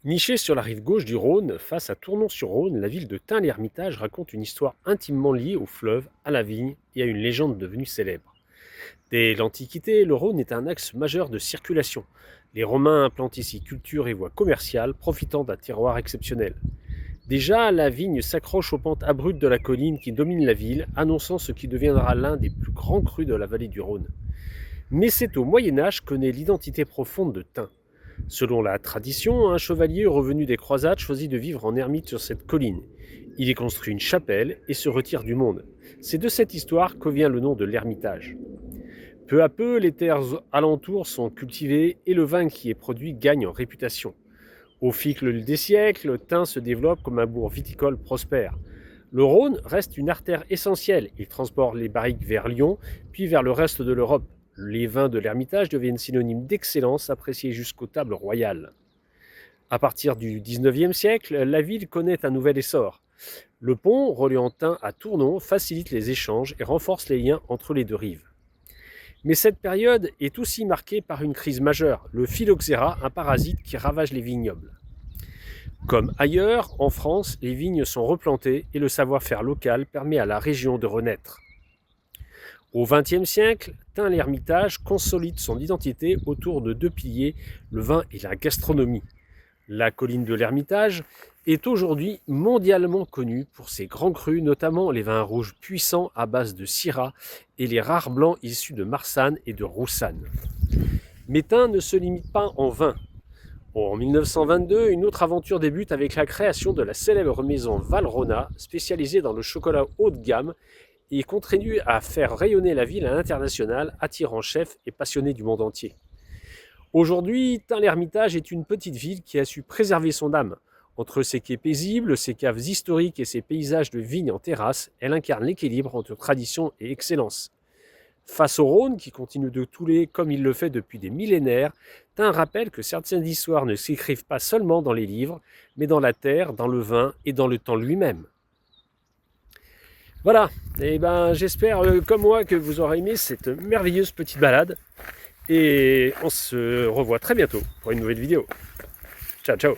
Nichée sur la rive gauche du Rhône, face à Tournon-sur-Rhône, la ville de Tain-l'Hermitage raconte une histoire intimement liée au fleuve, à la vigne et à une légende devenue célèbre. Dès l'Antiquité, le Rhône est un axe majeur de circulation. Les Romains implantent ici culture et voies commerciales, profitant d'un terroir exceptionnel. Déjà, la vigne s'accroche aux pentes abruptes de la colline qui domine la ville, annonçant ce qui deviendra l'un des plus grands crus de la vallée du Rhône. Mais c'est au Moyen Âge que naît l'identité profonde de Tain. Selon la tradition, un chevalier revenu des croisades choisit de vivre en ermite sur cette colline. Il y construit une chapelle et se retire du monde. C'est de cette histoire que vient le nom de l'Ermitage. Peu à peu, les terres alentours sont cultivées et le vin qui est produit gagne en réputation. Au fil des siècles, Tain se développe comme un bourg viticole prospère. Le Rhône reste une artère essentielle. Il transporte les barriques vers Lyon, puis vers le reste de l'Europe. Les vins de l'Ermitage deviennent synonymes d'excellence, appréciés jusqu'aux tables royales. À partir du XIXe siècle, la ville connaît un nouvel essor. Le pont reliant Tain à Tournon facilite les échanges et renforce les liens entre les deux rives. Mais cette période est aussi marquée par une crise majeure, le phylloxéra, un parasite qui ravage les vignobles. Comme ailleurs, en France, les vignes sont replantées et le savoir-faire local permet à la région de renaître. Au XXe siècle, Tain-l'Hermitage consolide son identité autour de deux piliers, le vin et la gastronomie. La colline de l'Hermitage est aujourd'hui mondialement connue pour ses grands crus, notamment les vins rouges puissants à base de syrah et les rares blancs issus de Marsanne et de Roussanne. Mais Tain ne se limite pas en vin. En 1922, une autre aventure débute avec la création de la célèbre maison Valrhona, spécialisée dans le chocolat haut de gamme, et continue à faire rayonner la ville à l'international, attirant chefs et passionnés du monde entier. Aujourd'hui, Tain-l'Hermitage est une petite ville qui a su préserver son âme. Entre ses quais paisibles, ses caves historiques et ses paysages de vignes en terrasse, elle incarne l'équilibre entre tradition et excellence. Face au Rhône, qui continue de couler comme il le fait depuis des millénaires, Tain rappelle que certaines histoires ne s'écrivent pas seulement dans les livres, mais dans la terre, dans le vin et dans le temps lui-même. Voilà, et j'espère comme moi que vous aurez aimé cette merveilleuse petite balade. Et on se revoit très bientôt pour une nouvelle vidéo. Ciao, ciao.